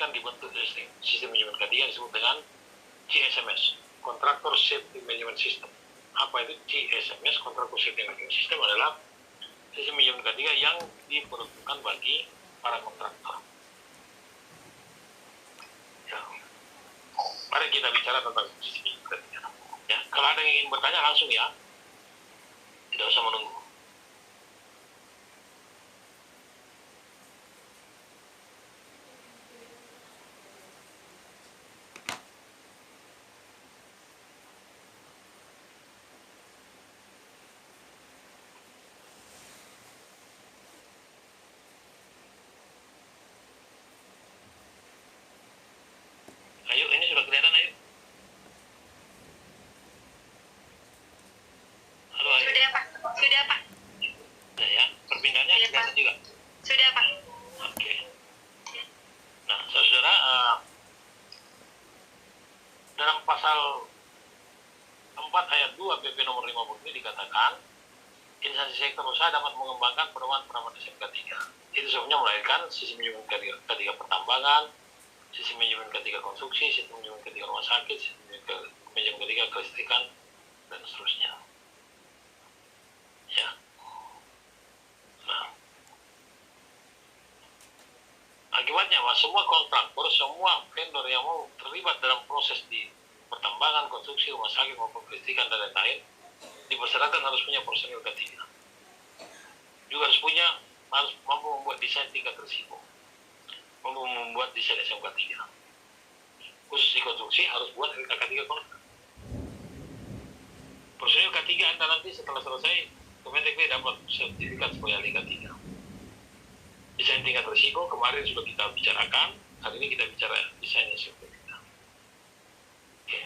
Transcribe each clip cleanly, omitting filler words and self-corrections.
akan dibentuk sistem manajemen K3 yang disebut dengan CSMS, Contractor Safety Management System. Apa itu CSMS, Contractor Safety Management System? Adalah sistem manajemen K3 yang diperuntukkan bagi para kontraktor. Ya. Mari kita bicara tentang sistem manajemen K3. Ya. Kalau ada yang ingin bertanya langsung ya, tidak usah menunggu. Ayo, ini sudah kelihatan, ayo. Halo, ayo. Sudah, Pak. Sudah, Pak. Sudah ya, perpindahannya Sudah, kelihatan Pak. juga. Sudah, Pak. Oke. Nah, saudara, dalam pasal 4 ayat 2 PP nomor 50 ini dikatakan, instansi sektor usaha dapat mengembangkan pedoman SMK 3. Itu sebabnya melahirkan sistem manajemen K3 pertambangan, sistem manajemen K3 konstruksi, sistem manajemen K3 rumah sakit, sistem manajemen K3 kelistrikan, dan seterusnya. Ya. Nah, akibatnya semua kontraktor, semua vendor yang mau terlibat dalam proses di pertambangan, konstruksi, rumah sakit maupun kelistrikan dan lain-lain dipersyaratkan harus punya personil K3. Juga harus mampu membuat desain tingkat risiko, mampu membuat desain SMK 3. Khusus di konstruksi harus buat LK3 kontrak. Personil K3 Anda nanti setelah selesai, Kementerian dapat sertifikat sebagai ahli K3. Desain tingkat risiko kemarin sudah kita bicarakan, hari ini kita bicara desain SMK 3. Oke.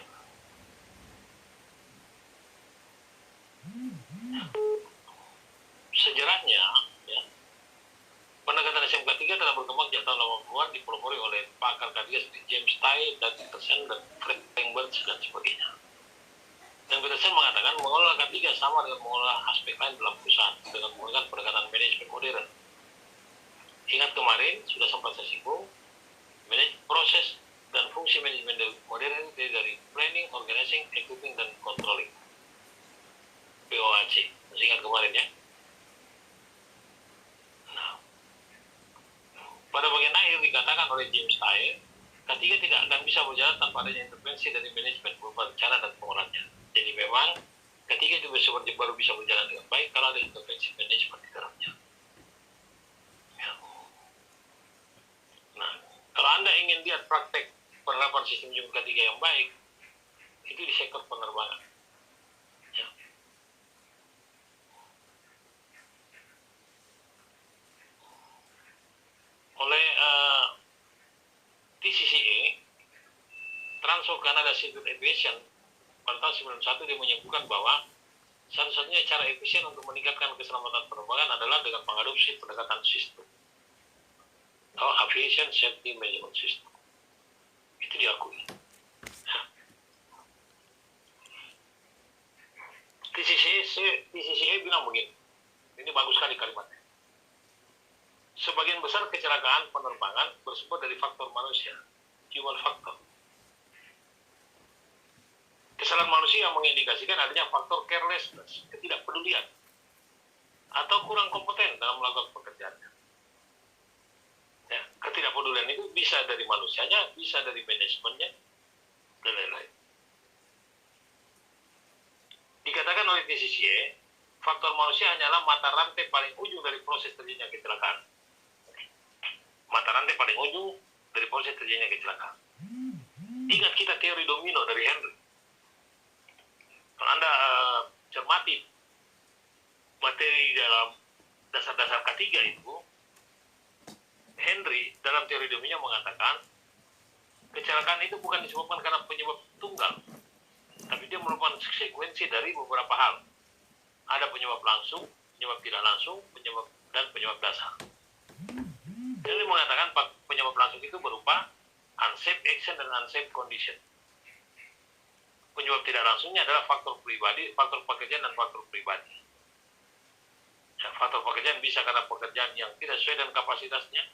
Sejarahnya, ya, pendekatan SMK 3 telah berkembang sejak tahun 80-an, dipelopori oleh pakar K3 seperti James Tye, dan Peterson, dan Fred Langberg, dan sebagainya. Dan Peterson mengatakan mengelola K3 sama dengan mengelola aspek lain dalam perusahaan dengan menggunakan pendekatan manajemen modern. Ingat kemarin sudah sempat saya singgung, proses dan fungsi manajemen modern dari planning, organizing, equipping, dan controlling. POAC. Masih ingat kemarin ya? Nah, pada bagian akhir dikatakan oleh James Tye, K3 tidak akan bisa berjalan tanpa adanya intervensi dari manajemen berupa rencana dan pengolahannya. Jadi memang K3 itu baru bisa berjalan dengan baik kalau ada intervensi manajemen di dalamnya. Ya. Nah, kalau Anda ingin lihat praktek penerapan sistem manajemen K3 yang baik, itu di sektor penerbangan. Ya. Oleh TCCA, Transworld Canada Civil Aviation, pada tahun 1991 dia menyebutkan bahwa satu-satunya cara efisien untuk meningkatkan keselamatan penerbangan adalah dengan mengadopsi pendekatan sistem atau Aviation Safety Management System. Itu diakui. TCCA bilang begini, ini bagus sekali kalimatnya. Sebagian besar kecelakaan penerbangan bersumber dari faktor manusia, human factor. Kesalahan manusia mengindikasikan adanya faktor carelessness, ketidakpedulian, atau kurang kompeten dalam melakukan pekerjaannya. Ya, ketidakpedulian itu bisa dari manusianya, bisa dari manajemennya, dan lain-lain. Dikatakan oleh TCCA, faktor manusia hanyalah mata rantai paling ujung dari proses terjadinya kecelakaan. Mata rantai paling ujung dari proses terjadinya kecelakaan. Ingat kita teori domino dari Henry. Kalau Anda cermati materi dalam dasar-dasar K3 itu, Henry dalam teori domino mengatakan kecelakaan itu bukan disebabkan karena penyebab tunggal, tapi dia merupakan sekuensi dari beberapa hal. Ada penyebab langsung, penyebab tidak langsung, dan penyebab dasar. Henry mengatakan penyebab langsung itu berupa unsafe action dan unsafe condition. Penyebab tidak langsungnya adalah faktor pribadi, faktor pekerjaan, dan faktor pribadi. Ya, faktor pekerjaan bisa karena pekerjaan yang tidak sesuai dengan kapasitasnya.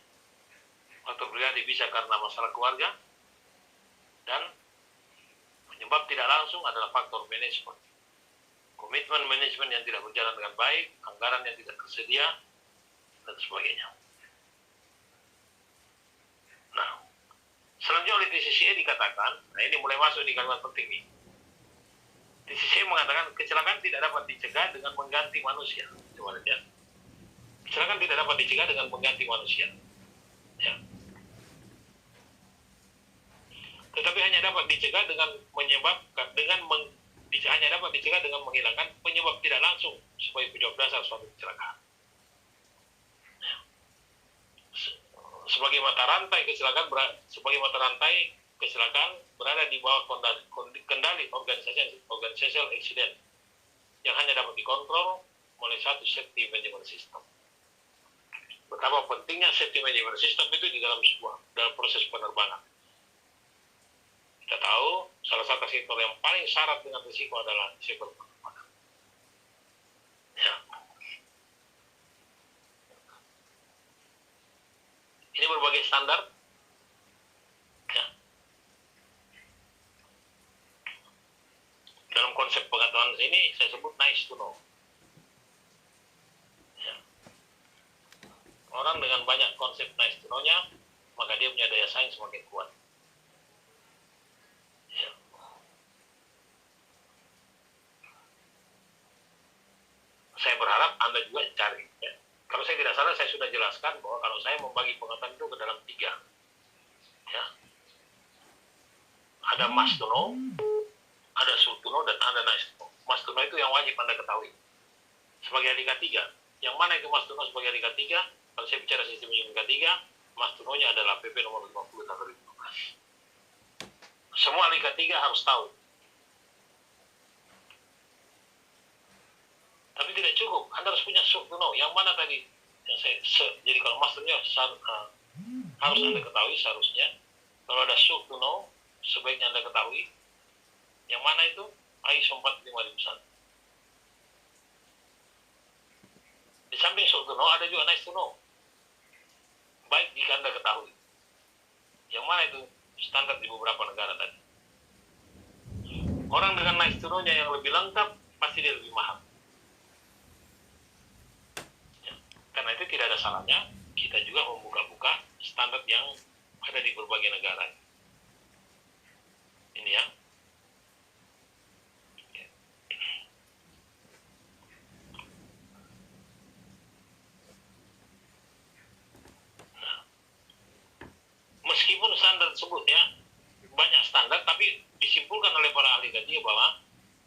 Faktor pribadi Seringkali bisa karena masalah keluarga, dan penyebab tidak langsung adalah faktor manajemen. Komitmen manajemen yang tidak berjalan dengan baik, anggaran yang tidak tersedia, dan sebagainya. Nah, selanjutnya oleh TCCA dikatakan, nah ini mulai masuk di kalimat penting nih. TCCA mengatakan kecelakaan tidak dapat dicegah dengan mengganti manusia. Coba lihat. Kecelakaan tidak dapat dicegah dengan mengganti manusia. Ya. Tetapi hanya dapat dicegah dengan hanya dapat dicegah dengan menghilangkan penyebab tidak langsung sebagai penyebab dasar suatu kecelakaan. Sebagai mata rantai kecelakaan berada di bawah kendali organizational accident yang hanya dapat dikontrol oleh satu safety management system. Betapa pentingnya safety management system itu di dalam proses penerbangan. Kita tahu salah satu sektor yang paling syarat dengan risiko adalah sektor penerbangan. Ya. Ini berbagai standar. Ya. Dalam konsep pengetahuan ini saya sebut nice to know. Ya. Orang dengan banyak konsep nice to know-nya, maka dia punya daya saing semakin kuat. Ya. Saya berharap Anda juga cari. Ya. Kalau saya tidak salah, saya sudah jelaskan bahwa kalau saya membagi pengetahuan itu ke dalam 3. Ya. Ada must to know, ada should to know, dan ada nice to know. Must to know itu yang wajib Anda ketahui. Sebagai adik K3, yang mana itu must to know sebagai adik K3? Kalau saya bicara sistem manajemen K3, must to know-nya adalah PP nomor 50 tahun 2015. Semua adik K3 harus tahu. Tapi tidak cukup, Anda harus punya should to know. Yang mana tadi? Jadi kalau must to know harus Anda ketahui seharusnya. Kalau ada should to know, sebaiknya Anda ketahui. Yang mana itu? ISO 45001. Di samping should to know, ada juga nice to know. Baik jika Anda ketahui. Yang mana itu? Standar di beberapa negara tadi. Orang dengan nice to know-nya yang lebih lengkap, pasti dia lebih mahal. Ya. Karena itu tidak ada salahnya, kita juga membuka-buka standar yang ada di berbagai negara. Ini ya. Meskipun standar tersebut ya banyak standar, tapi disimpulkan oleh para ahli kaji bahwa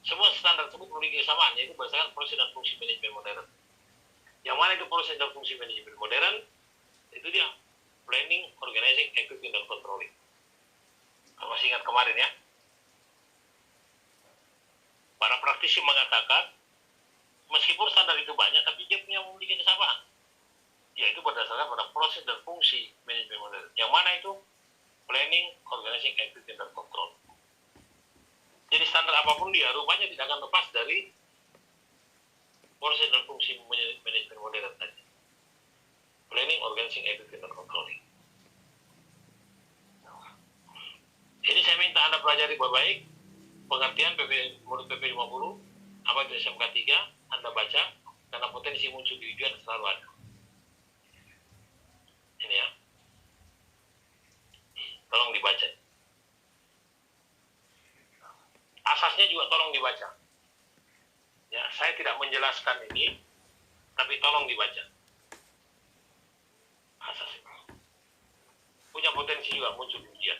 semua standar tersebut memiliki kesamaan, yaitu berdasarkan proses dan fungsi manajemen modern. Yang mana itu proses dan fungsi manajemen modern? Itu dia planning, organizing, executing, dan controlling. Kamu masih ingat kemarin ya? Para praktisi mengatakan meskipun standar itu banyak, tapi dia punya memiliki kesamaan, yaitu berdasarkan pada proses dan fungsi manajemen modern. Yang mana itu? Planning, organizing, executing, dan control. Jadi standar apapun dia rupanya tidak akan lepas dari proses dan fungsi manajemen modern tadi. Planning, organizing, executing, dan controlling. Ini saya minta Anda pelajari baik-baik pengertian menurut PP 50, apa itu SMK 3, Anda baca, karena potensi muncul di ujian selalu ada. Ini ya. Tolong dibaca. Asasnya juga tolong dibaca. Ya, saya tidak menjelaskan ini, tapi tolong dibaca. Asas itu. Punya potensi juga muncul di ujian.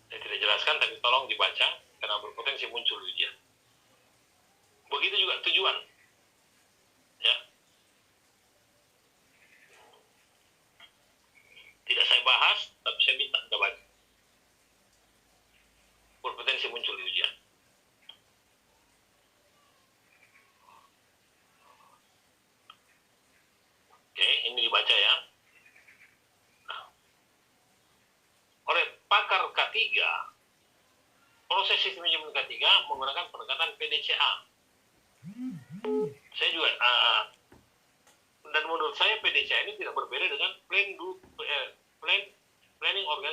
Saya tidak jelaskan, tapi tolong dibaca, karena berpotensi muncul di ujian. Begitu juga tujuan. Ya. Tidak saya bahas, tapi saya minta Anda baca. Berpotensi muncul di ujian. Oke, ini dibaca ya. Nah, oleh pakar K3, proses sistem manajemen K3 menggunakan pendekatan PDCA. Saya juga, dan menurut saya PDCA ini tidak berbeda dengan plan, do,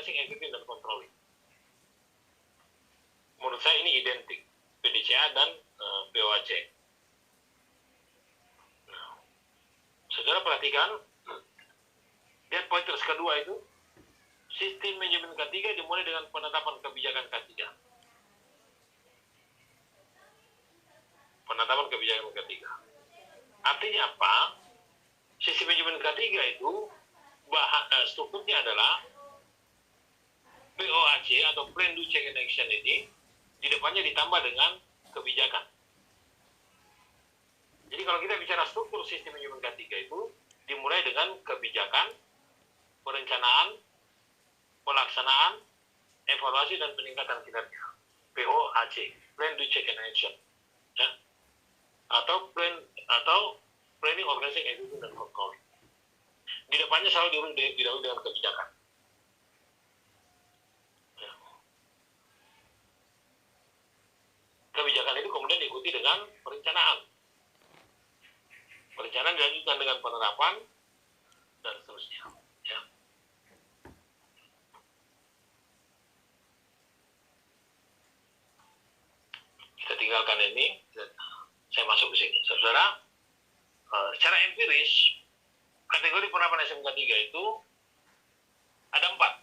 organizing, executing, dan controlling. Menurut saya ini identik, PDCA dan POAC. Nah, saudara perhatikan, lihat pointers kedua itu, sistem manajemen K3 dimulai dengan penetapan kebijakan K3. Penetapan kebijakan K3. Artinya apa? Sistem manajemen K3 itu strukturnya adalah POAC atau Plan, Do, Check, and Action ini di depannya ditambah dengan kebijakan. Jadi kalau kita bicara struktur sistem manajemen K3 itu dimulai dengan kebijakan, perencanaan, pelaksanaan, evaluasi, dan peningkatan kinerja. POAC, Plan, Do, Check, and Action. Ya. Atau Planning, Organizing, Execution, dan Controlling. Di depannya selalu didahului dengan kebijakan. Ya. Kebijakan itu kemudian diikuti dengan perencanaan. Perencanaan dilanjutkan dengan penerapan, dan seterusnya. Ya. Kita tinggalkan ini, saya masuk ke sini. Saudara, secara empiris, kategori penerapan SMK 3 itu ada 4.